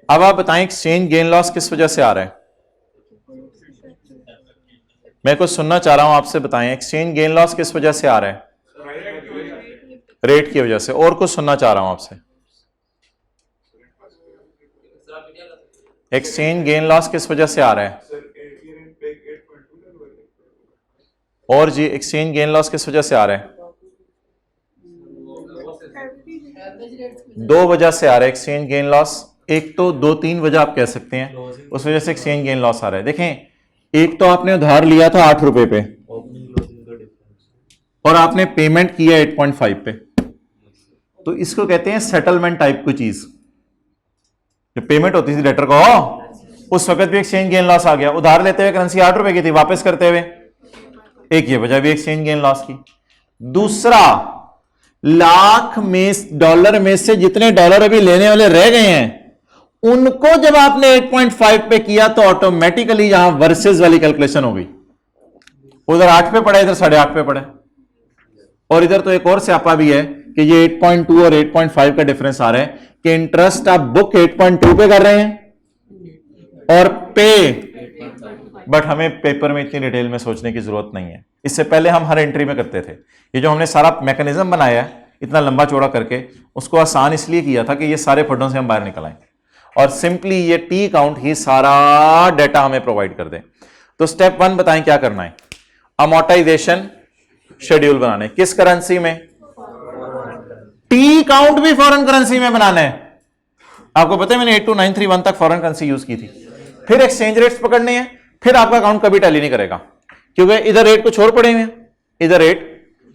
अब आप बताएं एक्सचेंज गेन लॉस किस वजह से आ रहा है? मैं कुछ सुनना चाह रहा हूं आपसे, बताएं एक्सचेंज गेन लॉस किस वजह से आ रहा है? रेट की वजह से। और कुछ सुनना चाह रहा हूं आपसे, एक्सचेंज गेन लॉस किस वजह से आ रहा है? और जी एक्सचेंज गेन लॉस किस वजह से आ रहा है? दो वजह से आ रहा है एक्सचेंज गेन लॉस। एक तो दो तीन वजह आप कह सकते हैं उस वजह से एक्सचेंज गेन लॉस आ रहा है। देखें, एक तो आपने उधार लिया था 8 रुपए पे और आपने पेमेंट किया 8.5 पे, तो इसको कहते हैं सेटलमेंट टाइप की चीज। जब पेमेंट होती थी डेटर को, उस वक्त भी एक्सचेंज गेन लॉस आ गया। उधार लेते हुए करेंसी 8 रुपए की थी, वापस करते हुए, एक ये वजह भी एक्सचेंज गेन लॉस की। दूसरा, लाख में डॉलर में से जितने डॉलर अभी लेने वाले रह गए हैं उनको जब आपने 8.5 पे किया तो ऑटोमेटिकली यहां वर्सेस वाली कैलकुलेशन हो गई। उधर 8 पे पड़े, इधर 8.5 पे पड़े। और इधर तो एक और स्यापा भी है कि ये 8.2 और 8.5 का डिफरेंस आ रहा है कि इंटरेस्ट आप बुक 8.2 पे कर रहे हैं और पे, बट हमें पेपर में इतनी डिटेल में सोचने की जरूरत नहीं है। इससे पहले हम हर एंट्री में करते थे। ये जो हमने सारा मैकेनिज्म बनाया है इतना लंबा चौड़ा करके, उसको आसान इसलिए किया था कि ये सारे फड्डों से हम बाहर निकल आए और सिंपली ये टी काउंट ही सारा डाटा हमें प्रोवाइड कर दे। तो स्टेप 1 बताएं क्या करना है? अमोर्टाइजेशन शेड्यूल बनाना है। किस करेंसी में? टी काउंट भी फॉरेन करेंसी में बनाना है। आपको पता है मैंने 82931 तक फॉरेन करेंसी यूज की थी। फिर एक्सचेंज रेट्स पकड़ने हैं, फिर आपका अकाउंट कभी टैली नहीं करेगा क्योंकि इधर रेट कुछ और पड़े हुए हैं, इधर रेट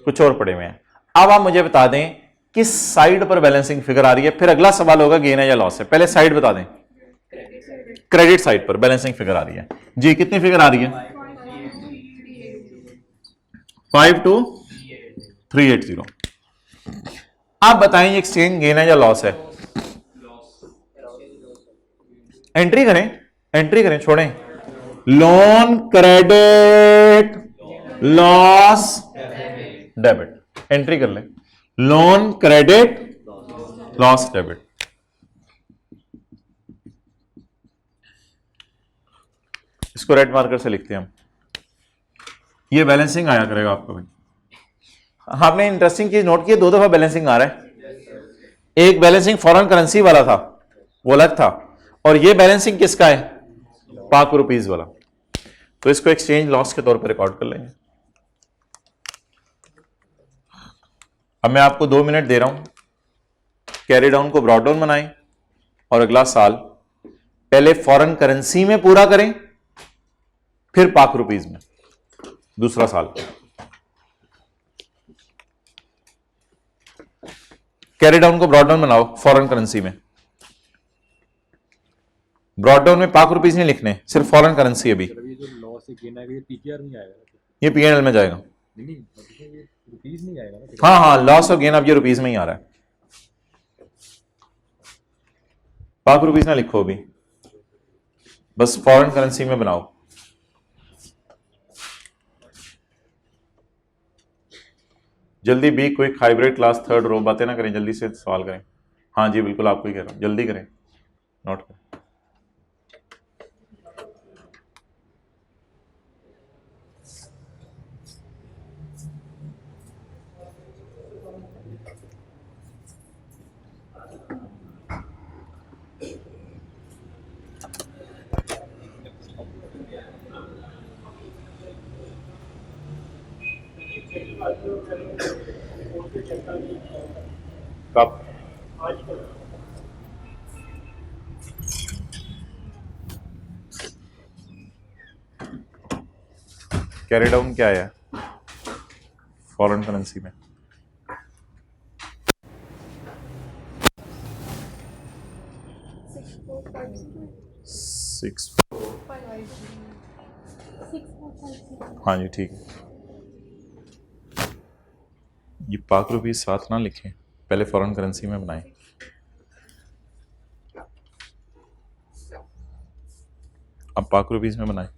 कुछ और पड़े हुए हैं। अब आप मुझे बता दें किस साइड पर बैलेंसिंग फिगर आ रही है, फिर अगला सवाल होगा गेन है या लॉस है। पहले साइड बता दें। क्रेडिट साइड पर बैलेंसिंग फिगर आ रही है जी। कितनी फिगर आ रही है? 52,380। आप बताएं एक्सचेंज गेन है या लॉस है? एंट्री करें, एंट्री करें, छोड़ें। Loan, credit, loss, debit. Entry कर लें। Loan, credit, loss, debit. इसको रेड मार्कर से लिखते हैं हम। ये बैलेंसिंग आया करेगा आपको भाई। आपने इंटरेस्टिंग चीज नोट की, दो दफा बैलेंसिंग आ रहा है। एक बैलेंसिंग फॉरेन करेंसी वाला था, वो अलग था, और ये बैलेंसिंग किसका है? पाक रुपीज वाला। तो इसको एक्सचेंज लॉस के तौर पर रिकॉर्ड कर लेंगे। अब मैं आपको 2 मिनट दे रहा हूं, कैरी डाउन को ब्रॉड डाउन बनाएं और अगला साल पहले फॉरेन करेंसी में पूरा करें, फिर पाक रुपीज में दूसरा साल। कैरी डाउन को ब्रॉड डाउन बनाओ फॉरेन करेंसी में। ब्रॉड डाउन में पाक रुपीज नहीं लिखने, सिर्फ फॉरेन करेंसी। अभी ये जो लॉस है गेन आएगा ये पीटीआर में आएगा, ये पीएनएल में जाएगा। नहीं ये रुपीस नहीं आएगा ना। हाँ हाँ, लॉस और गेन अब ये रुपीज में ही आ रहा है। पाक रुपीज ना लिखो अभी, बस फॉरेन करेंसी में बनाओ। जल्दी be quick, hybrid class, third row. बातें ना करें, जल्दी से सवाल करें। हाँ जी बिल्कुल, आपको ही कह रहा हूं, जल्दी करें, नोट करें। कब? कैरी डाउन क्या है फॉरेन करेंसी में? सिक्स। हाँ जी ठीक है। ये पाक रुपीज साथ ना लिखें, पहले फॉरेन करेंसी में बनाएं। अब पाक रुपीज में बनाएं।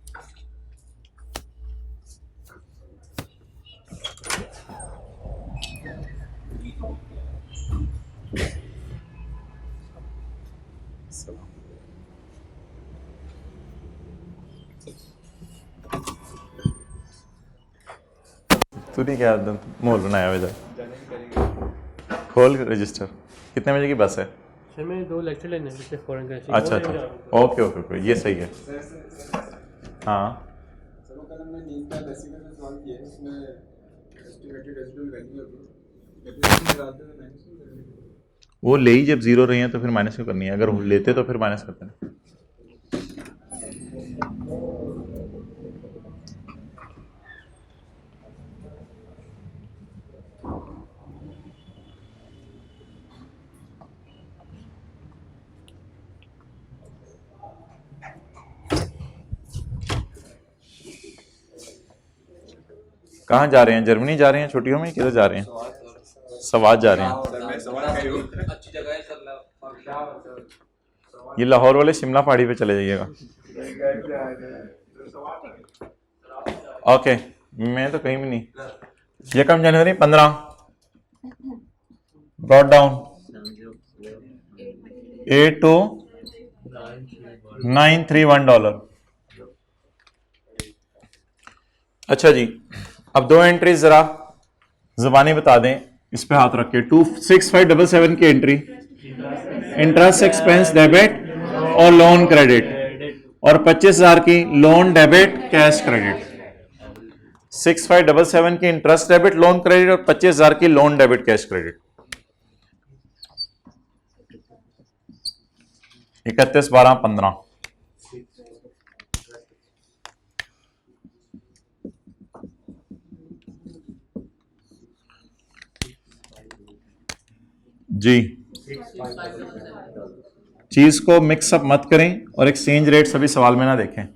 तूने क्या मोल बनाया हुआ इधर? खोल रजिस्टर। कितने बजे की बस है? सर मैं 2 लेक्चर लेने हैं पिछले फॉरेन करेंसी। अच्छा अच्छा, ओके ओके ओके, ये सही है। हाँ चलो कल हमने नींद का डेसिमल में सॉल्व किया है, उसमें एस्टिमेटेड रेजिडुअल वैल्यू होती है डेफिनेशन निकालते हैं माइनस वो ले ही जब जीरो रही है तो फिर माइनस क्यों करनी है? अगर लेते तो फिर माइनस करते हैं। कहाँ जा रहे हैं? जर्मनी जा रहे हैं छुट्टियों में? किधर जा रहे हैं? सवाद जा रहे हैं। अच्छी जगह है सर। ये लाहौर वाले शिमला पहाड़ी पे चले जाइएगा। ओके, मैं तो कहीं भी नहीं। यकम जनवरी 15 ब्रॉट डाउन 82931 डॉलर। अच्छा जी, अब दो एंट्रीज जरा जुबानी बता दें, इस पे हाथ रख के। 26577 की एंट्री इंटरेस्ट एक्सपेंस डेबिट और लोन क्रेडिट, और 25,000 की लोन डेबिट कैश क्रेडिट। 6577 की इंटरेस्ट डेबिट लोन क्रेडिट और 25,000 की लोन डेबिट कैश क्रेडिट। 31/12/15 जी। चीज को मिक्सअप मत करें और एक्सचेंज रेट सभी सवाल में ना देखें।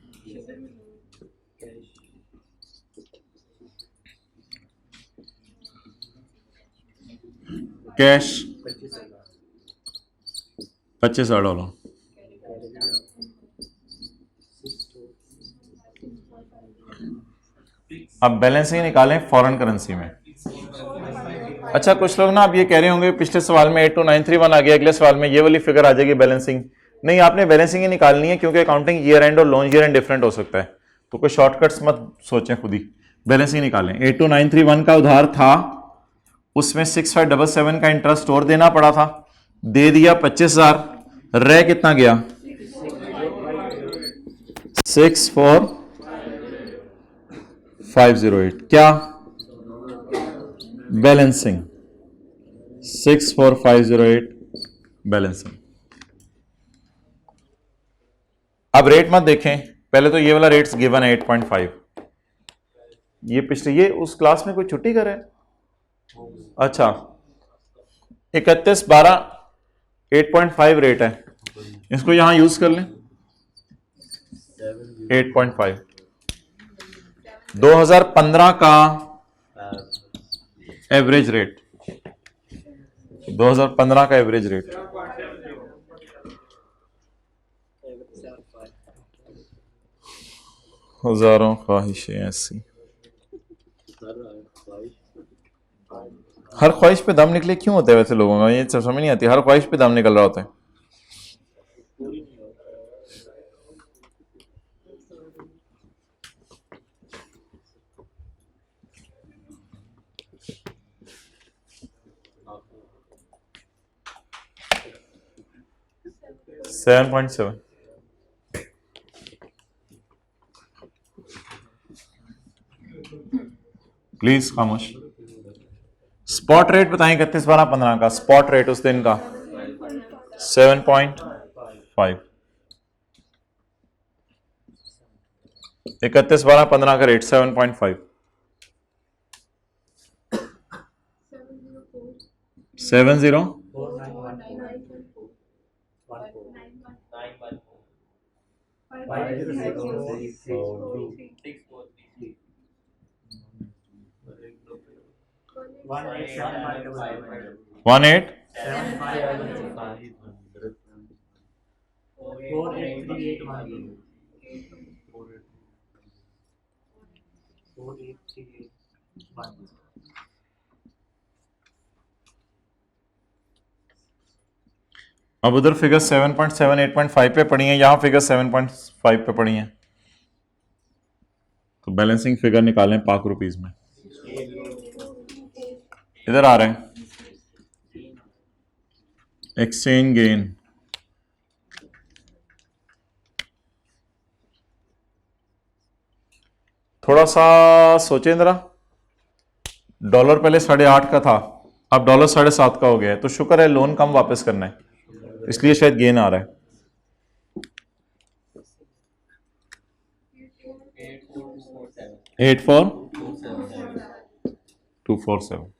Cash 25,000 dollar. अब बैलेंसिंग निकालें फॉरेन करेंसी में। अच्छा, कुछ लोग ना अब ये कह रहे होंगे पिछले सवाल में 82931 आ गया, अगले सवाल में ये वाली फिगर आ जाएगी बैलेंसिंग। नहीं, आपने बैलेंसिंग ही निकालनी है, क्योंकि अकाउंटिंग ईयर एंड और लोन ईयर एंड डिफरेंट हो सकता है, तो कोई शॉर्टकट्स मत सोचें, खुद ही बैलेंसिंग निकालें। 82931 का उधार था, उसमें 6577 का इंटरेस्ट और देना पड़ा था, दे दिया 25,000, रह कितना गया? 64508। क्या? Balancing 64508 balancing. अब रेट मत देखें, पहले तो ये वाला रेट्स गिवन है 8.5। ये पिछले, ये उस क्लास में कोई छुट्टी करे? अच्छा, 31/12 8.5 रेट है, इसको यहां यूज कर लें। 8.5 2015 का एवरेज रेट, 2015 का एवरेज रेट। हजारों ख्वाहिशें ऐसी, हर ख्वाहिश पे दम निकले क्यों होता है वैसे लोगों का? ये समझ नहीं आती, हर ख्वाहिश पे दम निकल रहा होता है। सेवन 7.7 प्लीज खामोश। स्पॉट रेट बताएं 31/12/15 का स्पॉट रेट उस दिन का 7.5। 31/12/15 का रेट 7.5। 70 18 4838 अब उधर फिगर 7.7 8.5 पे पड़ी है, यहाँ फिगर 7.5 पे पड़ी है, तो बैलेंसिंग फिगर निकालें पाक रुपीज में। इधर आ रहे हैं एक्सचेंज गेन, थोड़ा सा सोचें जरा। डॉलर पहले 8.5 का था, अब डॉलर 7.5 का हो गया है, तो शुक्र है लोन कम वापस करना है, इसलिए शायद गेन आ रहा है। 84247।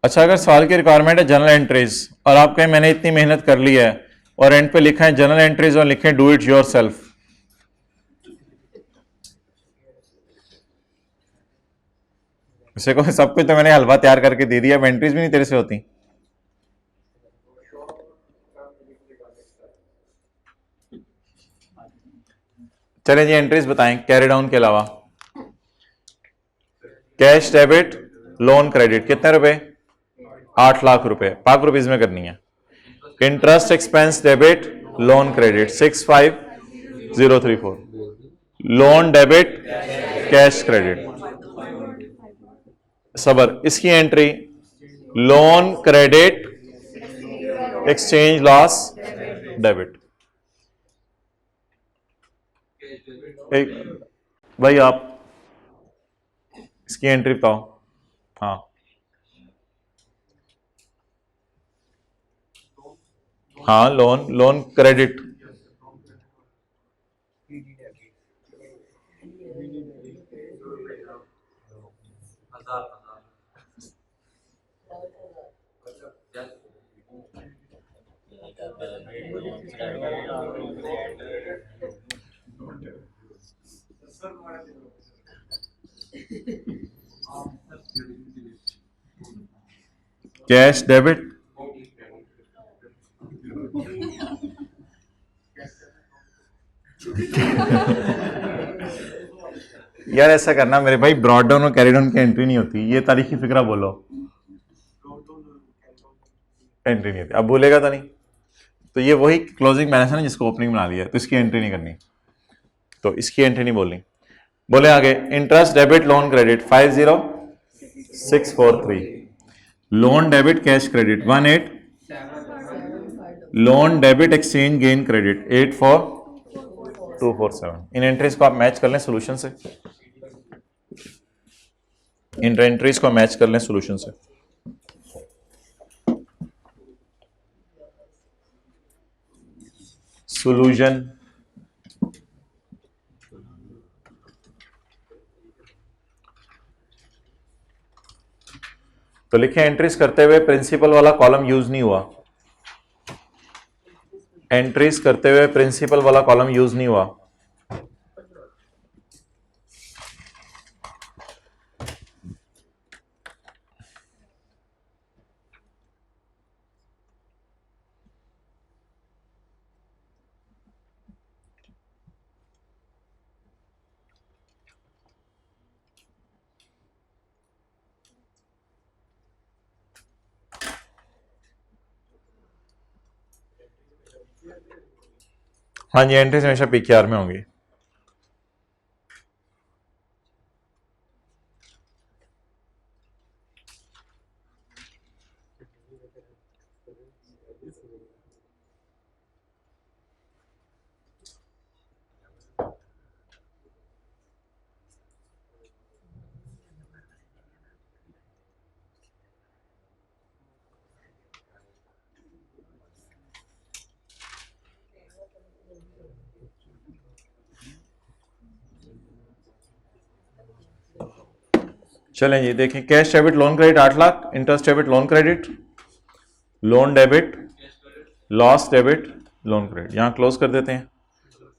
अच्छा, अगर सवाल की रिक्वायरमेंट है जनरल एंट्रीज और आप कहें मैंने इतनी मेहनत कर ली है और एंड पे लिखा है जनरल एंट्रीज और लिखें डू इट योर सेल्फ, इसे को सब कुछ तो मैंने हलवा तैयार करके दे दिया, अब एंट्रीज भी नहीं तेरे से होती। चलें जी, एंट्रीज बताएं कैरी डाउन के अलावा। कैश डेबिट लोन क्रेडिट कितने रुपए? 8 लाख रुपए, पाक रुपीज में करनी है। Interest expense debit loan credit 65034। Loan debit cash credit, सबर इसकी entry loan credit exchange loss debit. भाई आप इसकी एंट्री बताओ। हाँ हाँ, लोन क्रेडिट कैश डेबिट यार ऐसा करना मेरे भाई, ब्रॉड डाउन और कैरी डाउन की एंट्री नहीं होती, ये तारीखी फिक्रा बोलो, एंट्री नहीं होती। अब बोलेगा तो नहीं, तो ये वही क्लोजिंग बैलेंस है ना जिसको ओपनिंग बना लिया, तो इसकी एंट्री नहीं करनी, तो इसकी एंट्री नहीं बोलनी। बोले आगे interest debit loan credit 50643, loan debit cash credit 18, loan debit exchange gain credit 84247। इन एंट्रीज को आप मैच कर लें सोल्यूशन से, इन एंट्रीज को मैच कर लें सोल्यूशन से। सोल्यूशन तो लिखे एंट्रीज करते हुए प्रिंसिपल वाला कॉलम यूज नहीं हुआ, एंट्रीज करते हुए प्रिंसिपल वाला कॉलम यूज नहीं हुआ। हाँ जी, एंट्रीज हमेशा पीक्यूआर में होंगी। चलें जी, देखें cash debit loan credit 8 lakh, interest debit loan credit, loan debit loss debit loan credit, यहां क्लोज कर देते हैं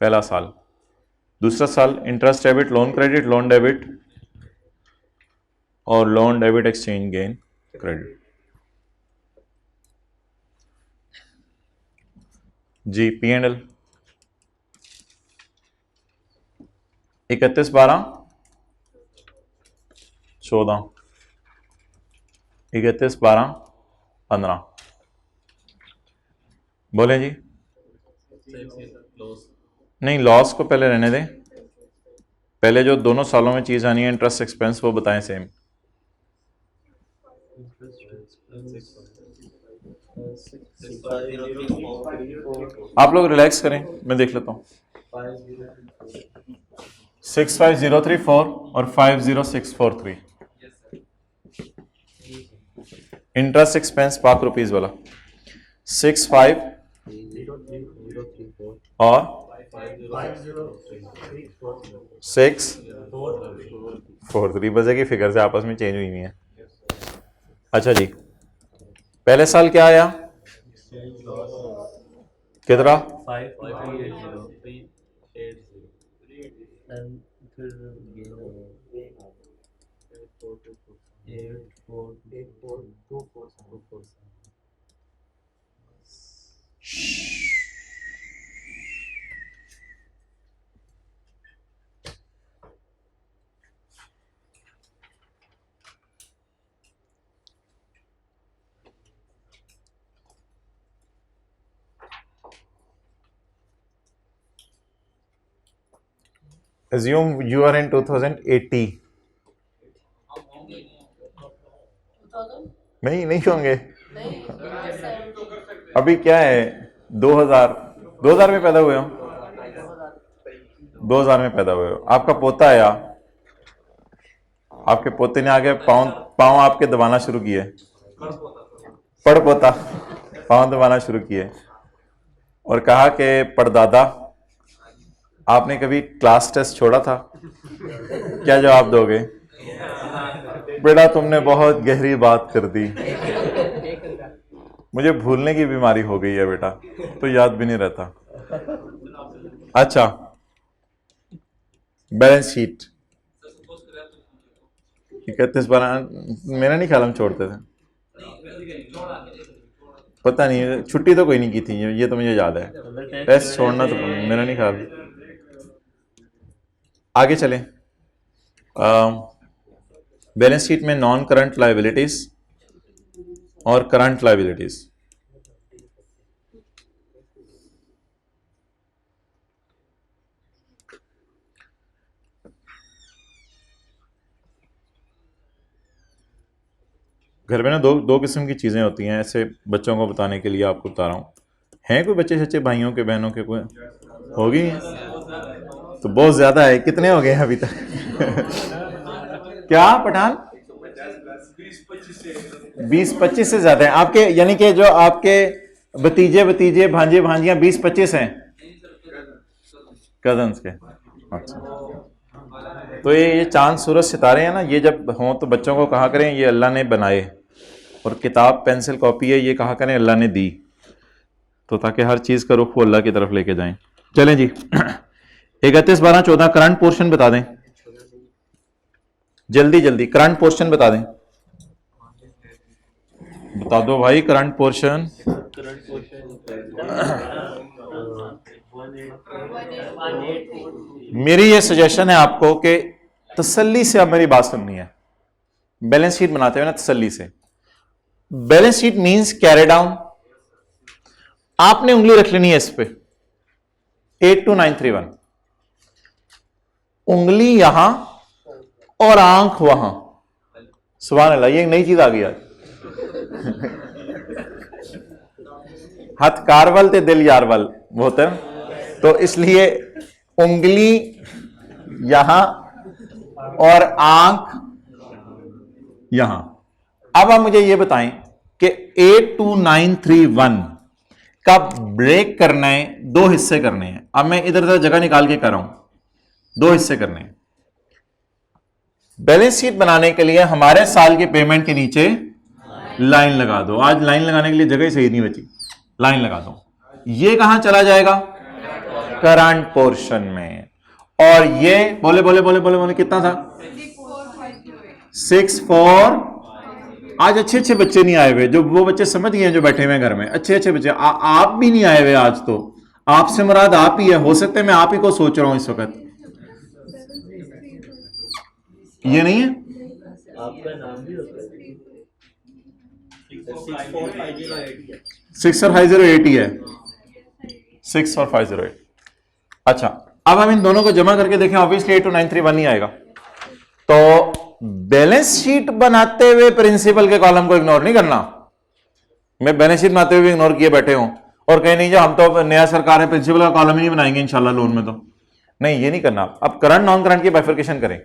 पहला साल। दूसरा साल interest debit loan credit, loan debit और loan debit exchange gain credit. जी P&L 31 12 14, 31 12 15। बोले जी। नहीं, लॉस को पहले रहने दें, पहले जो दोनों सालों में चीज आनी है इंटरेस्ट एक्सपेंस वो बताएं सेम। आप लोग रिलैक्स करें, मैं देख लेता हूँ। 65034 और 50643 इंटरेस्ट एक्सपेंस पाक रुपीज वाला 65 और 643 बजे की फिगर से आपस में चेंज हुई नहीं है। अच्छा जी, पहले साल क्या आया, कितना? 2080। नहीं होंगे। अभी क्या है, 2000 में पैदा हुए हो, 2000 में पैदा हुए हो। आपका पोता आया, आपके पोते ने आगे पाँव आपके दबाना शुरू किए, पड़पोता पाँव दबाना शुरू किए और कहा कि पड़दादा आपने कभी क्लास टेस्ट छोड़ा था, क्या जवाब दोगे? बेटा तुमने बहुत गहरी बात कर दी, मुझे भूलने की बीमारी हो गई है बेटा, तो याद भी नहीं रहता। अच्छा, बैलेंस शीट 31 12, मेरा नहीं ख्याल हम छोड़ते थे, पता नहीं, छुट्टी तो कोई नहीं की थी, ये तो मुझे याद है। टेस्ट छोड़ना तो मेरा नहीं ख्याल। आगे चलें। बैलेंस शीट में नॉन करंट लायबिलिटीज और करंट लायबिलिटीज। घर में ना दो किस्म की चीजें होती हैं, ऐसे बच्चों को बताने के लिए आपको बता रहा हूं। हैं कोई बच्चे सच्चे भाइयों के, बहनों के, कोई होगी तो बहुत ज्यादा है। कितने हो गए हैं अभी तक? क्या पठान? 20-25 से ज्यादा है आपके, यानी कि जो आपके भतीजे भांजे भांजियां 20-25 हैं कजन्स के। अच्छा, तो ये चांद सूरज सितारे हैं ना, ये जब हों तो बच्चों को कहा करें ये अल्लाह ने बनाए, और किताब पेंसिल कॉपी है ये कहा करें अल्लाह ने दी, तो ताकि हर चीज का रुख वो अल्लाह की तरफ लेके जाएं। चलें जी। 31 12 14 करंट पोर्शन बता दें, जल्दी करंट पोर्शन बता दें, बता दो भाई करंट पोर्शन। मेरी ये सजेशन है आपको कि तसल्ली से अब मेरी बात सुननी है। बैलेंस शीट बनाते हुए ना तसल्ली से, balance sheet means carry down, आपने उंगली रख लेनी है इस पे 82931, उंगली यहां और आंख वहां। सुभान अल्लाह, ये एक नई चीज आ गई आज। हथ कारवल ते दिल यारवल होता है, तो इसलिए उंगली यहां और आंख यहां। अब आप मुझे यह बताएं कि 82931 का ब्रेक करना है, दो हिस्से करने हैं। अब मैं इधर उधर जगह निकाल के कर रहा हूं, दो हिस्से करने हैं। बैलेंस शीट बनाने के लिए हमारे साल की पेमेंट के नीचे लाइन लगा दो। आज लाइन लगाने के लिए जगह सही नहीं बची, लाइन लगा दो। ये कहां चला जाएगा? करंट पोर्शन में। और ये बोले बोले बोले बोले बोले कितना था? 64। आज अच्छे अच्छे बच्चे नहीं आए हुए, जो वो बच्चे समझ गए हैं जो बैठे हुए हैं घर में, अच्छे अच्छे बच्चे। आप भी नहीं आए हुए आज, तो आपसे मुराद आप ही है। हो सकता है मैं आप ही को सोच रहा हूं इस वक्त। ये नहीं है, आपका नाम भी होता है 64508 है। 64508 ही है, 64508। अच्छा, अब हम इन दोनों को जमा करके देखें, ऑब्वियसली 82931 ही आएगा। तो बैलेंस शीट बनाते हुए प्रिंसिपल के कॉलम को इग्नोर नहीं करना। मैं बैलेंस शीट बनाते हुए इग्नोर किए बैठे हूं और कहीं नहीं, जो हम तो नया सरकार है, प्रिंसिपल का कॉलम ही नहीं बनाएंगे इंशाल्लाह लोन में, तो नहीं, ये नहीं करना। अब करंट नॉन करंट की बाइफरकेशन करें।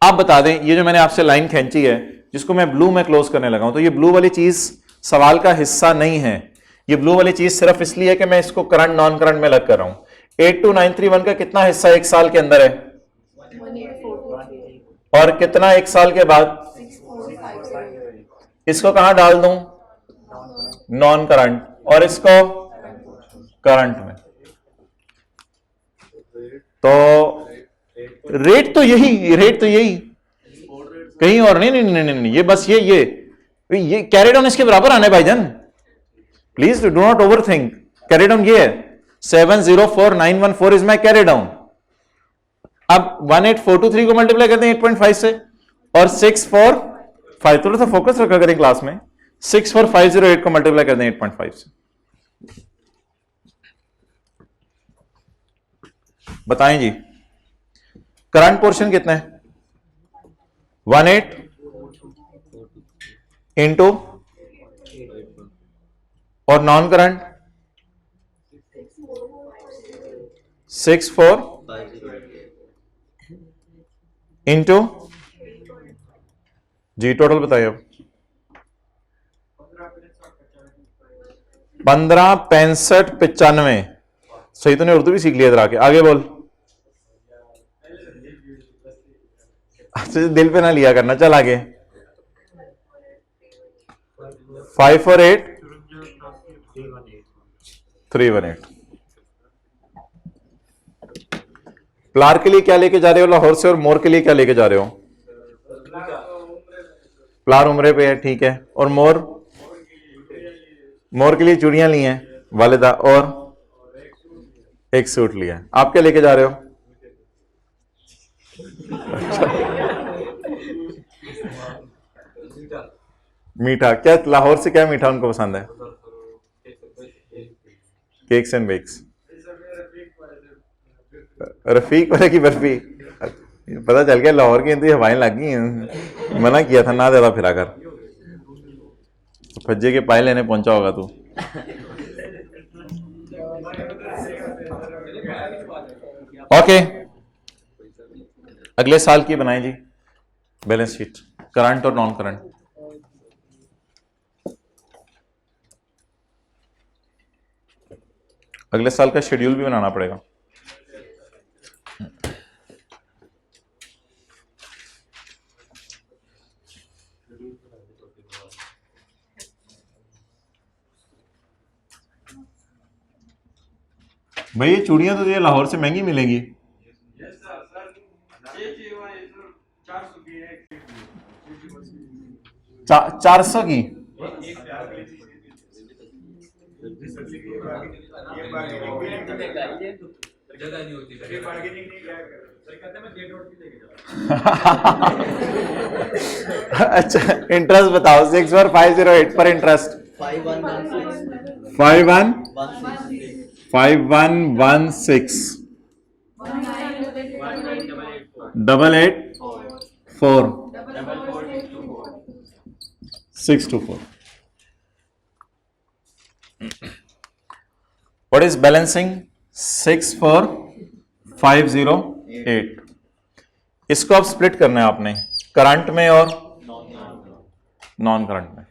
आप बता दें, ये जो मैंने आपसे लाइन खींची है, जिसको मैं ब्लू में क्लोज करने लगा हूं, तो ये ब्लू वाली चीज सवाल का हिस्सा नहीं है। ये ब्लू वाली चीज सिर्फ इसलिए है कि मैं इसको करंट नॉन करंट में अलग कर रहा हूं। 82931 का कितना हिस्सा एक साल के अंदर है, और कितना एक साल के बाद? इसको कहां डाल दूं? नॉन करंट, और इसको करंट में। तो रेट तो यही, रेट तो यही, कहीं और नहीं। नहीं नहीं नहीं, नहीं, ये बस ये कैरी डाउन इसके बराबर आने भाईजान, please do not over think. Carry down ये है 704914 इज माई कैरी डाउन। अब 18423 को मल्टीप्लाई करते हैं 8.5 से, और 645, थोड़ा सा फोकस रखा करें क्लास में, 64508 को मल्टीप्लाई करते हैं 8.5 से। बताएं जी, करंट पोर्शन कितना है? 18 इंटू, और नॉन करंट 64 इंटू जी, टोटल बताइए अब। 15 65 95। सही तो नहीं, उर्दू भी सीख लिया इधर आके, आगे बोल। अच्छा, दिल पे ना लिया करना, चल आगे। 548 318। प्लार के लिए क्या लेके जा रहे हो लाहौर से, और मोर के लिए क्या लेके जा रहे हो? प्लार उम्रे पे है, ठीक है। और मोर, मोर के लिए चूड़ियां ली हैं वालिदा, और एक सूट लिया है। आप क्या लेके जा रहे हो? मीठा। क्या लाहौर से क्या मीठा उनको पसंद है? Cakes and bakes. रफीक वाले की बर्फी, पता चल गया लाहौर की इतनी हवाएं लग गई हैं। मना किया था ना ज्यादा फिरा कर, फज्जे के पाए लेने पहुंचा होगा तू। ओके, अगले साल की बनाएं जी बैलेंस शीट, करंट और नॉन करंट। अगले साल का शेड्यूल भी बनाना पड़ेगा। भाई ये चूड़ियां तो ये लाहौर से महंगी मिलेंगी। 400 की? अच्छा, इंटरेस्ट बताओ। 64508 पर इंटरेस्ट 5116 884 624। What is balancing? 64508। इसको अब स्प्लिट करना है आपने, करंट में और नॉन करंट में।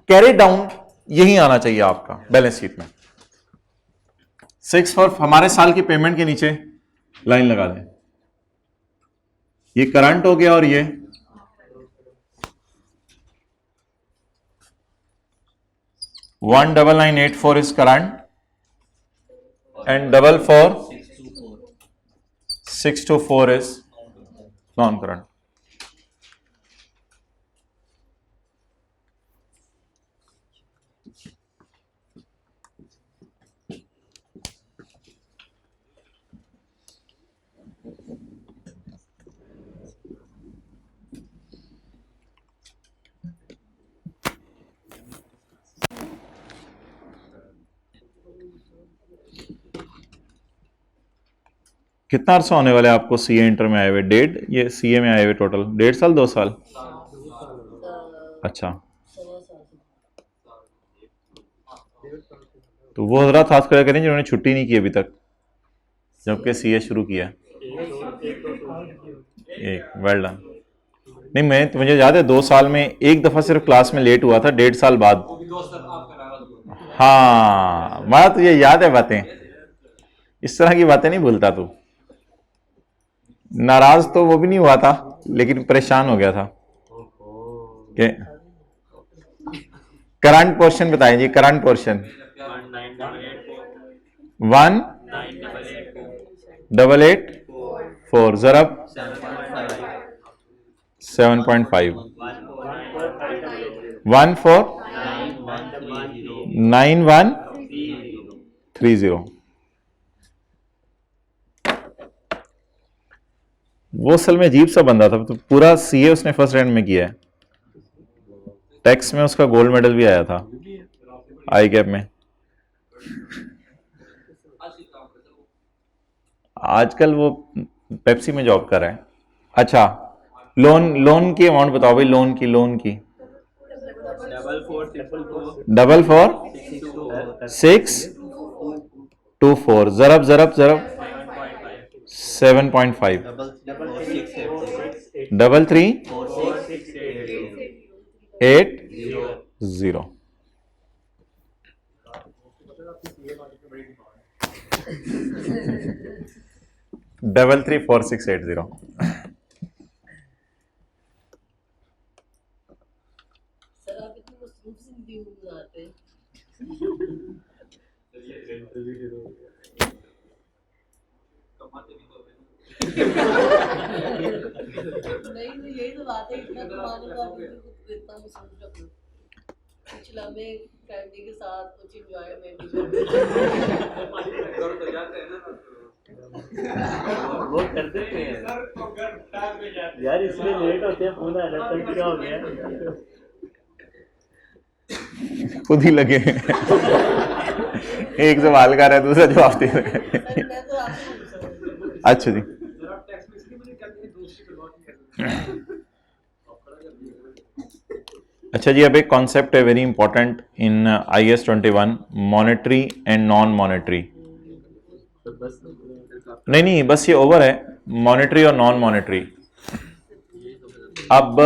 कैरी डाउन यही आना चाहिए आपका बैलेंस शीट में। 6 हमारे साल की पेमेंट के नीचे लाइन लगा दें। ये करंट हो गया, और ये 19984 is current and 44624 is non-current. कितना अरसा होने वाला है आपको सीए इंटर में आए हुए? डेढ़, ये सीए में आए हुए टोटल 1.5 साल 2 साल? अच्छा, तो वो हजरात हाथ खड़ा करें जिन्होंने छुट्टी नहीं की अभी तक जबकि सीए शुरू किया। एक, वेल डन। नहीं, मैं तो मुझे याद है 2 साल में एक दफा सिर्फ क्लास में लेट हुआ था, 1.5 साल बाद। हाँ, मैं तुझे याद है बातें, इस तरह की बातें नहीं भूलता तू। नाराज तो वो भी नहीं हुआ था लेकिन परेशान हो गया था। के करंट पोर्शन बताएं जी, करंट पोर्शन 1,884 जरब 7.5 149130। वो असल में अजीब सा बंदा था, तो पूरा सीए उसने फर्स्ट रैंक में किया है। टैक्स में उसका गोल्ड मेडल भी आया था आई कैप में। आजकल वो पेप्सी में जॉब कर रहा है। अच्छा, लोन की अमाउंट बताओ भाई, लोन की 4464 जरब 7.5 3380 334680। सर आप इतनी मसरूफ जिंदगी गुजारते हैं। नहीं नहीं, यही तो बात है, इतना कमाने का इतना मसरूफ रखना। कुछ लम्हे फैमिली के साथ कुछ एंजॉयमेंट वो कर देते हैं यार, इसमें लेट होते हैं, फोन आ जाता है, क्या हो गया? खुद ही लगे एक सवाल कर रहा है दूसरा जवाब दे रहा है। मैं तो आपसे पूछ रहा हूँ। अच्छा जी, अच्छा जी, अब एक कॉन्सेप्ट है very important in IAS 21, monetary and non monetary. नहीं, बस ये ओवर है, मॉनेटरी और नॉन मॉनेटरी। अब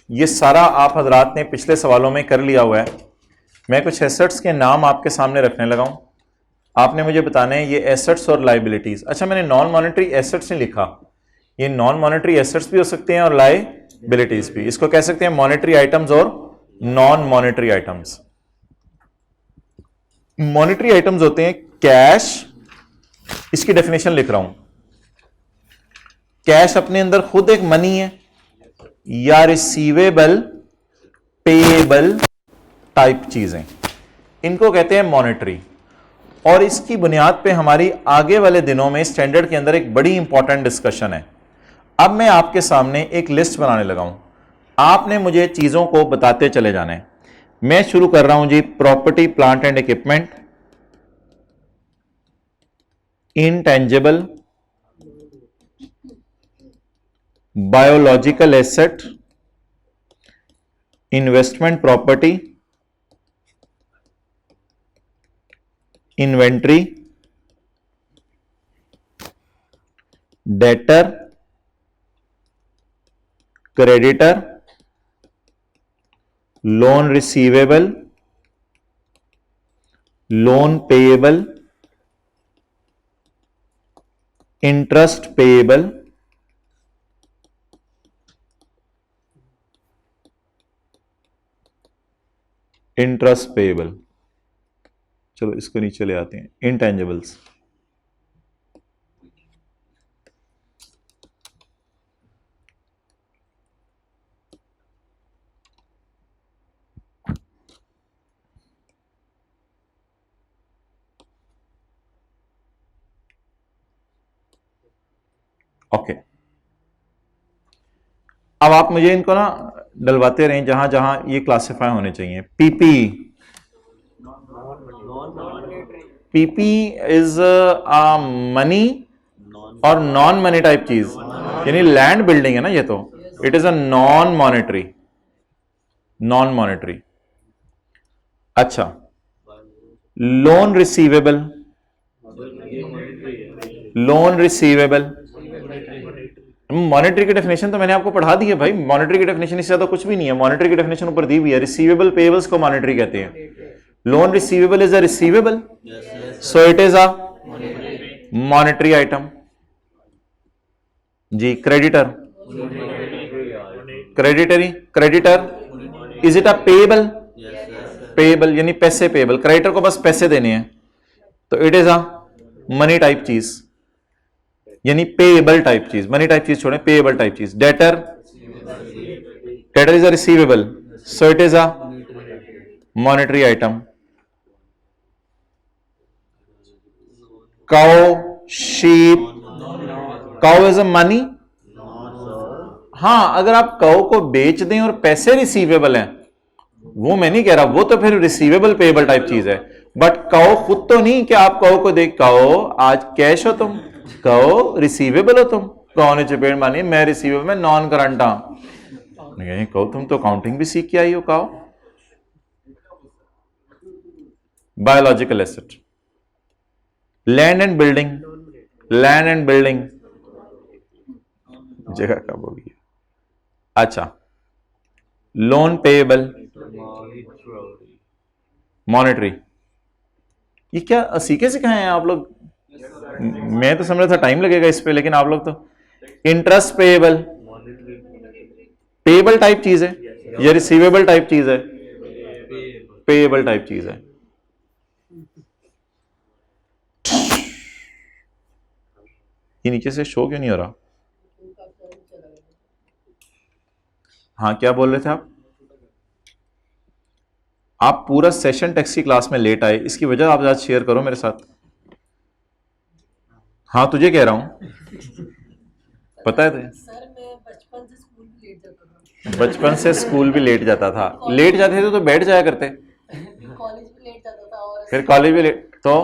ये सारा आप हजरात ने पिछले सवालों में कर लिया हुआ है। मैं कुछ एसेट्स के नाम आपके सामने रखने लगा हूं, आपने मुझे बताना है ये एसेट्स और लाइबिलिटीज। अच्छा, मैंने नॉन मॉनेटरी एसेट्स नहीं लिखा, ये नॉन मॉनेटरी एसेट्स भी हो सकते हैं और लाइबिलिटीज भी। इसको कह सकते हैं मॉनेटरी आइटम्स और non monetary items. Monetary items होते हैं कैश, इसकी डेफिनेशन लिख रहा हूं। कैश अपने अंदर खुद एक मनी है या रिसीवेबल पेएबल टाइप चीजें, इनको कहते हैं मॉनेटरी। और इसकी बुनियाद पे हमारी आगे वाले दिनों में स्टैंडर्ड के अंदर एक बड़ी इंपॉर्टेंट डिस्कशन है। अब मैं आपके सामने एक लिस्ट बनाने लगा हूं, आपने मुझे चीजों को बताते चले जाना है। मैं शुरू कर रहा हूं जी, property plant and equipment, intangible, biological asset, investment property, inventory, debtor, creditor, loan receivable, loan payable, interest payable, interest payable. चलो इसको नीचे ले आते हैं, इंटेंजिबल्स। ओके, अब आप मुझे इनको ना डलवाते रहें जहां जहां ये क्लासिफाई होने चाहिए। PP, PP is a money और नॉन मनी टाइप चीज, यानी लैंड बिल्डिंग है ना ये, तो it is a non monetary, non monetary. अच्छा, loan receivable, loan receivable, monetary की डेफिनेशन तो मैंने आपको पढ़ा दी है भाई। मॉनेटरी की डेफिनेशन इससे ज्यादा कुछ भी नहीं है, मॉनेटरी की डेफिनेशन ऊपर दी हुई है। रिसीवेबल पेबल्स को मॉनेटरी कहते हैं। Loan receivable is a receivable, so it is a monetary item जी। Creditor, creditory, creditor is it a payable, payable यानी पैसे पेबल, क्रेडिटर को बस पैसे देने हैं, तो it is a money type चीज, यानी पेएबल टाइप चीज। मनी टाइप चीज छोड़ें, पेएबल टाइप चीज। Debtor, debtor is a receivable, so it is a monetary item. Cow, sheep, cow is a money. हाँ, अगर आप काउ को बेच दें और पैसे रिसीवेबल हैं, वो मैं नहीं कह रहा, वो तो फिर रिसीवेबल पेएबल टाइप चीज है। बट काउ खुद तो नहीं कि आप काउ को देख, काउ आज कैश हो तुम, काउ रिसीवेबल हो तुम। काउ ने चपेट मानी, मैं रिसीवेबल, मैं नॉन करंट हूं। काउ तुम तो अकाउंटिंग भी सीख के आई हो। Cow biological asset. Land and building, land and building जगह कब होगी। अच्छा, लोन पेएबल, मॉनेटरी। ये क्या सीखे सिखाए हैं आप लोग? मैं तो समझ रहा था टाइम लगेगा इस पे, लेकिन आप लोग तो। इंटरेस्ट पेएबल, पेएबल टाइप चीज है या रिसीवेबल टाइप चीज है? पेएबल टाइप चीज है। ये नीचे से शो क्यों नहीं हो रहा? हाँ, क्या बोल रहे थे आप? आप पूरा सेशन टेक्स्ट की क्लास में लेट आए, इसकी वजह आप आज शेयर करो मेरे साथ। हाँ, तुझे कह रहा हूं, पता है तुझे? सर मैं बचपन से स्कूल भी लेट जाता था। बचपन से स्कूल भी लेट जाता था। लेट जाते थे तो बैठ जाया करते, कॉलेज भी लेट जाता था, और फिर कॉलेज भी लेट। तो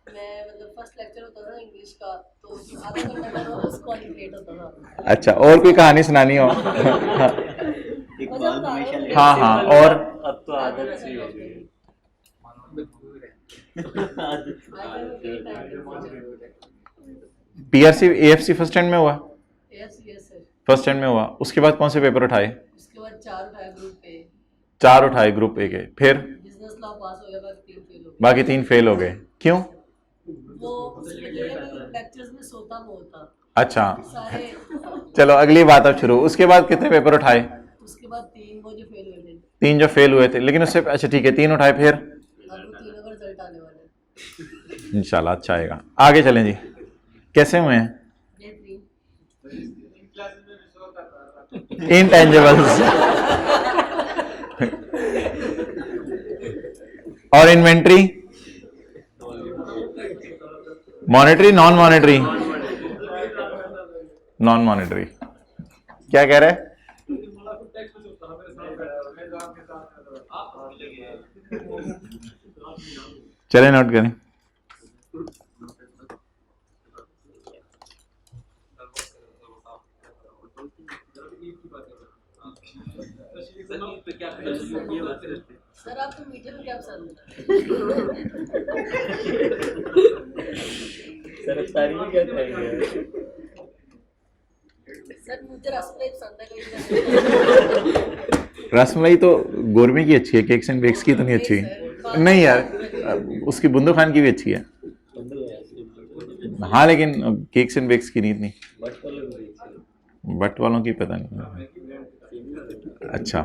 मैं मतलब फर्स्ट लेक्चर होता था इंग्लिश का, तो आधा घंटा पहले उसको लेट होता था। अच्छा, और कोई कहानी सुनानी हो? हाँ हाँ, और अब तो आदत सी हो गई। पीआरसी एएफसी फर्स्ट टाइम में हुआ? Yes yes sir. First time में हुआ। उसके बाद कौन से पेपर उठाए? उसके बाद 4 उठाए ग्रुप पे, 4 उठाए ग्रुप ए के। फिर बिजनेस लॉ पास हो गया, बाकी 3 फेल हो गए। बाकी 3 फेल हो गए। क्यों? वो उसके लिए लेक्चर्स में सोता बहुत था अच्छा, सारे। चलो अगली बात अब शुरू। उसके बाद कितने पेपर उठाए? उसके बाद 3 वो जो फेल हुए थे। 3 जो फेल हुए थे, लेकिन उससे अच्छा ठीक है, 3 उठाए। फिर अब वो 3 का रिजल्ट आने वाला है इंशाल्लाह अच्छा आएगा। आगे चलें जी, कैसे हुए हैं? इंटेंजिबल्स और inventory, monetary, non monetary? Non monetary. क्या कह रहे हैं? चले नोट करें। सर आपको मीठे में क्या पसंद है? सर तारी में क्या खाएंगे? सर मुझे रसमलाई पसंद है। रसमलाई तो गोरमे की अच्छी है, केक्स एंड बेक्स की तो नहीं अच्छी। नहीं यार, उसकी बुंदू खान की भी अच्छी है। हाँ, लेकिन केक्स एंड बेक्स की नहीं इतनी। बट वालों की पता नहीं। अच्छा,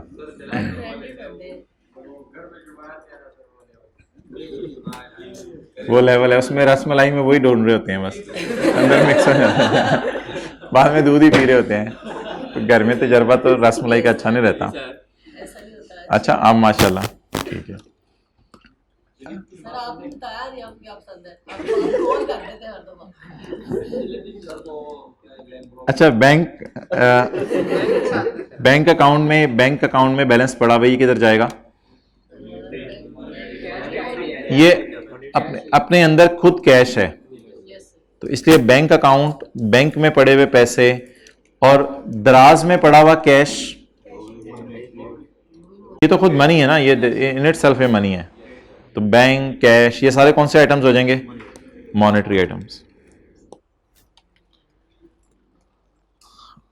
वो लेवल है, उसमें रसमलाई में वही ढूंढ रहे होते हैं बस, अंदर मिक्स हो जाता है। बाद में दूध ही पी रहे होते हैं। तो घर में तजर्बा तो रसमलाई का अच्छा नहीं रहता। अच्छा, आप माशाल्लाह ठीक है। सर आपने बताया नहीं आपको क्या पसंद है, आप कॉल कर देते हैं हर दफा। अच्छा, बैंक अकाउंट में बैलेंस पड़ा, वही किधर जाएगा? ये अपने अंदर खुद कैश है, यस तो तो इसलिए बैंक अकाउंट, बैंक में पड़े हुए पैसे और दराज में पड़ा हुआ कैश, ये तो खुद मनी है ना, ये इन इट सेल्फ मनी है। तो बैंक, कैश, ये सारे कौन से आइटम्स हो जाएंगे? Monetary items.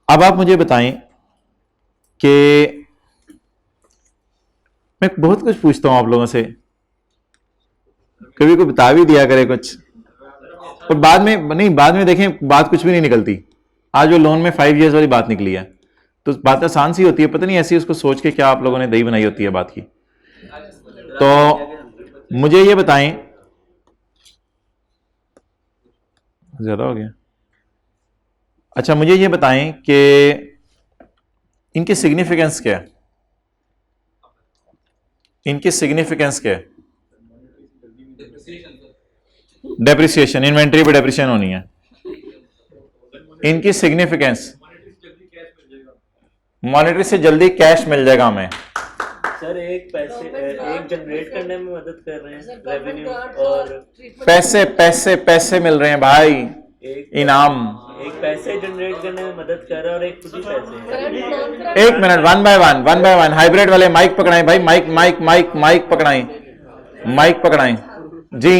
अब आप मुझे बताएं कि मैं बहुत कुछ पूछता हूं आप लोगों से, कभी कोई बता भी दिया करे कुछ, पर बाद में नहीं, बाद में देखें बात कुछ भी नहीं निकलती। आज वो लोन में 5 years वाली बात निकली है, तो बात आसान सी होती है, पता नहीं ऐसी उसको सोच के क्या आप लोगों ने दही बनाई होती है बात की। तो मुझे ये बताएं, ज्यादा हो गया, अच्छा मुझे ये बताएं कि इनकी सिग्निफिकेंस क्या है? इनकी सिग्निफिकेंस क्या है? डेप्रिसिएशन, इन्वेंट्री पे डेप्रिसिएशन होनी है। इनकी सिग्निफिकेंस, मॉनेटरी से जल्दी कैश मिल जाएगा हमें। सर एक जनरेट करने में मदद कर रहे हैं, रेवेन्यू और पैसे पैसे पैसे मिल रहे हैं भाई, इनाम। एक पैसे जनरेट करने में मदद कर रहा है और एक खुद ही पैसे। एक minute, one by one hybrid वाले माइक पकड़ाएं भाई, माइक माइक माइक माइक पकड़ाएं, माइक पकड़ाएं जी।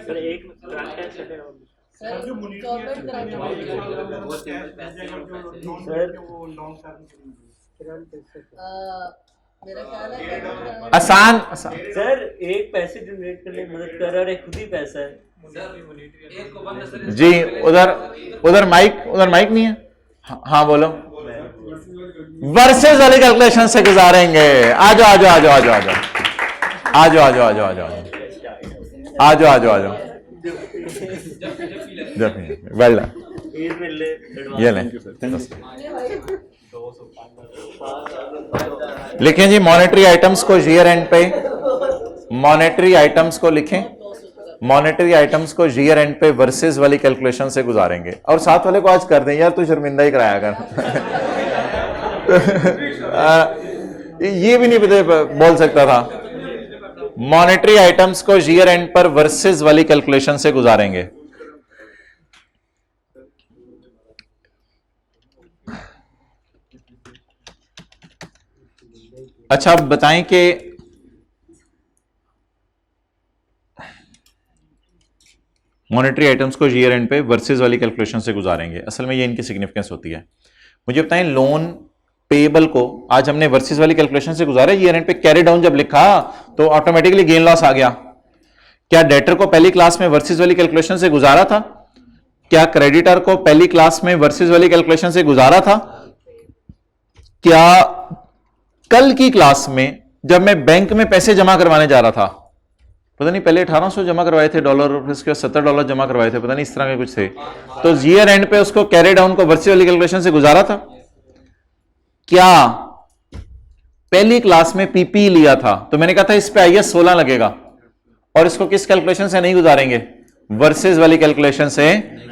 सर एक मेरा ख्याल है आसान सर एक पैसे जनरेट करने में मदद कर रहा है और एक खुद ही पैसा है जी। उधर माइक नहीं है। हाँ बोलो। वर्सेस वाली कैलकुलेशन से गुजारेंगे। आ जाओ आ जाओ आ जाओ आ जाओ आ जाओ आ जाओ आ जाओ आ जाओ आ जाओ आ जाओ आ जाओ। वेल डन, ये लें लिखें जी। मॉनेटरी आइटम्स को ईयर एंड पे, मॉनेटरी आइटम्स को लिखें, मॉनेटरी आइटम्स को ईयर एंड पे वर्सेस वाली कैलकुलेशन से गुजारेंगे। और साथ वाले को आज कर दें यार, तू शर्मिंदा ही कराया कर। ये भी नहीं बोल सकता था। मॉनेटरी आइटम्स को ईयर एंड पर वर्सेस वाली कैलकुलेशन से गुजारेंगे। अच्छा अब बताएं कि मॉनेटरी आइटम्स को ईयर एंड पे वर्सेस वाली कैलकुलेशन से गुजारेंगे। असल में ये इनकी सिग्निफिकेंस होती है। मुझे बताएं लोन पेबल को आज हमने वर्सेस वाली कैलकुलेशन से गुजारा, ईयर एंड पे कैरी डाउन जब लिखा तो ऑटोमेटिकली गेन लॉस आ गया। क्या डेटर को पहली क्लास में वर्सेस वाली कैलकुलेशन से गुजारा था? क्या क्रेडिटर को पहली क्लास में वर्सेस वाली कैलकुलेशन से गुजारा था? क्या कल की क्लास में जब मैं बैंक में पैसे जमा करवाने जा रहा था, पता नहीं पहले 1800 जमा करवाए थे डॉलर और फिर उसके बाद $70 जमा करवाए थे, पता नहीं इस तरह के कुछ थे, तो ईयर एंड पे उसको कैरी डाउन को वर्सेस वाली कैलकुलेशन से गुजारा था? क्या पहली क्लास में पीपी लिया था तो मैंने कहा था इस पे IAS 16 लगेगा और इसको किस कैलकुलेशन से नहीं गुजारेंगे? वर्सेस वाली कैलकुलेशन से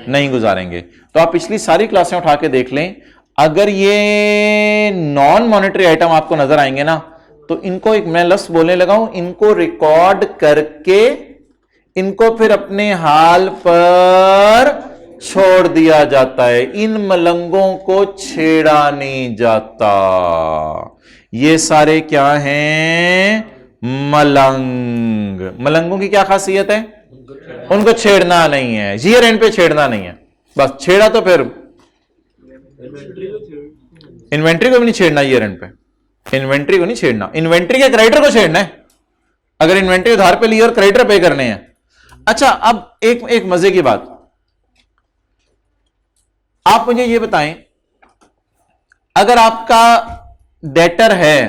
नहीं गुजारेंगे। तो आप पिछली सारी क्लासें उठा के देख लें, अगर ये नॉन मॉनेटरी आइटम आपको नजर आएंगे ना तो इनको एक मैं लफ्ज बोलने लगा हूं, इनको रिकॉर्ड करके इनको फिर अपने हाल पर छोड़ दिया जाता है। इन मलंगों को छेड़ा नहीं जाता। ये सारे क्या हैं? मलंग। मलंगों की क्या खासियत है? उनको छेड़ना नहीं है, ईयर एंड पे छेड़ना नहीं है। बस छेड़ा तो फिर इन्वेंट्री को भी नहीं छेड़ना, ईयर एंड पे इन्वेंट्री को नहीं छेड़ना, इन्वेंट्री के क्रेडिटर को छेड़ना है अगर इन्वेंट्री उधार पे ली और क्रेडिटर पे करने हैं। अच्छा अब एक मजे की बात, आप मुझे ये बताएं, अगर आपका डेटर है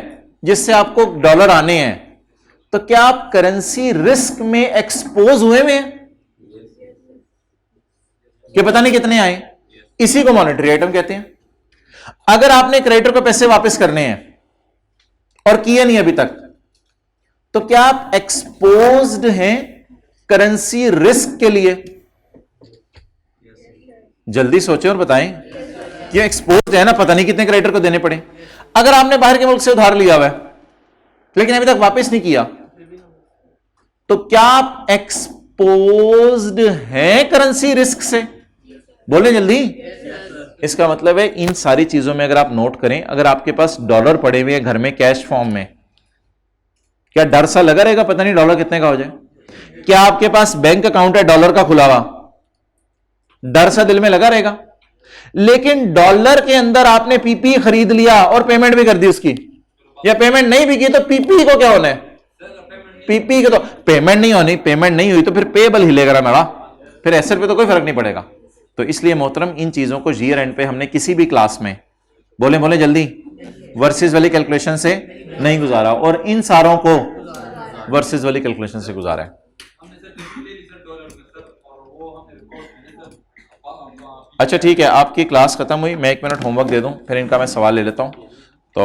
जिससे आपको डॉलर आने हैं तो क्या आप करेंसी रिस्क में एक्सपोज हुए हैं कि पता नहीं कितने आए? इसी को मॉनेटरी आइटम कहते हैं। अगर आपने क्रेडिटर को पैसे वापस करने हैं और किए नहीं अभी तक, तो क्या आप एक्सपोज्ड हैं करेंसी रिस्क के लिए? जल्दी सोचें और बताएं कि एक्सपोज्ड है ना, पता नहीं कितने क्रेडिटर को देने पड़े। अगर आपने बाहर के मुल्क से उधार लिया हुआ है लेकिन अभी तक वापस नहीं किया, तो क्या आप एक्सपोज्ड हैं करेंसी रिस्क से? बोले जल्दी। इसका मतलब है इन सारी चीजों में अगर आप नोट करें, अगर आपके पास डॉलर पड़े हुए हैं घर में कैश फॉर्म में, क्या डर सा लगा रहेगा पता नहीं डॉलर कितने का हो जाए? क्या आपके पास बैंक अकाउंट है डॉलर का खुला हुआ, डर सा दिल में लगा रहेगा? लेकिन डॉलर के अंदर आपने पीपी खरीद लिया और पेमेंट भी कर दी उसकी, या पेमेंट नहीं भी की तो पीपी को क्या होना है? पीपी के तो पेमेंट नहीं होनी, पेमेंट नहीं हुई तो फिर पेबल हिलेगा मेरा, फिर एसेट पे तो कोई फर्क नहीं पड़ेगा। तो इसलिए मोहतरम इन चीजों को ईयर एंड पे हमने किसी भी क्लास में, बोले जल्दी, वर्सेस वाली कैलकुलेशन से नहीं गुजारा और इन सारों को वर्सेस वाली कैलकुलेशन से गुजारा है। अच्छा ठीक है, आपकी क्लास खत्म हुई, मैं 1 मिनट होमवर्क दे दूं फिर इनका मैं सवाल ले लेता हूं। तो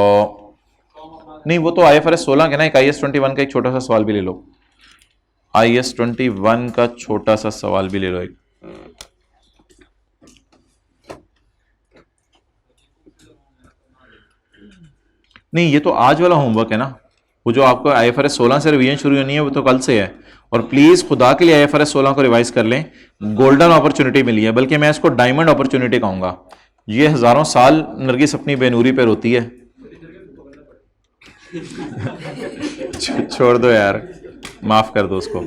नहीं, वो तो IFRS 16 के ना, एक IAS 21 का एक छोटा सा सवाल भी ले लो। IAS 21 का छोटा सा सवाल भी ले लो एक। नहीं, ये तो आज वाला होमवर्क है ना, वो जो आपको IFRS 16 से रिवीजन शुरू होनी है वो तो कल से है। और प्लीज खुदा के लिए IFRS 16 को रिवाइज कर लें, गोल्डन अपॉर्चुनिटी मिली है, बल्कि मैं इसको डायमंड अपॉर्चुनिटी कहूंगा। ये हजारों साल नरगिस अपनी बेनूरी पे रोती है। छोड़ दो यार, माफ कर दो उसको।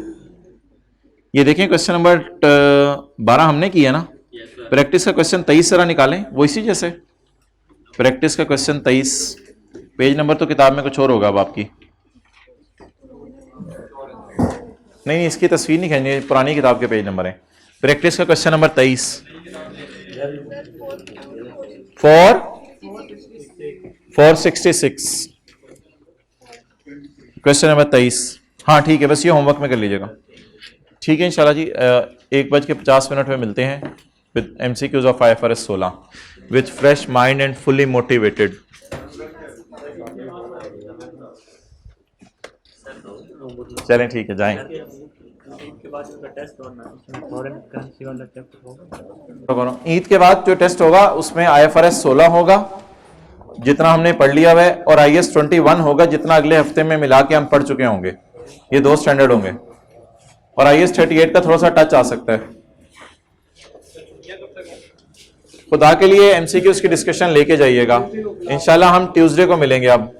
ये देखें क्वेश्चन नंबर 12 हमने किया ना, प्रैक्टिस का क्वेश्चन 23 जरा निकालें, वो इसी जैसे प्रैक्टिस का क्वेश्चन 23, पेज नंबर तो किताब में कुछ और होगा अब आपकी। नहीं, इसकी तस्वीर नहीं खींचनी, पुरानी किताब के पेज नंबर है। प्रैक्टिस का क्वेश्चन नंबर 23 466, क्वेश्चन नंबर 23। हाँ ठीक है, बस ये होमवर्क में कर लीजिएगा। ठीक है इंशाल्लाह जी, 1:50 में मिलते हैं with MCQs of IFRS 16 with fresh mind and fully motivated. चलें ठीक है, जाएं। ईद के बाद जो टेस्ट होगा उसमें IFRS 16 होगा जितना हमने पढ़ लिया है, और IAS 21 होगा जितना अगले हफ्ते में मिला के हम पढ़ चुके होंगे। ये 2 स्टैंडर्ड होंगे, और IAS 38 का थोड़ा सा टच आ सकता है। खुदा के लिए MCQs की डिस्कशन लेके जाइएगा। इंशाल्लाह हम ट्यूसडे को मिलेंगे अब।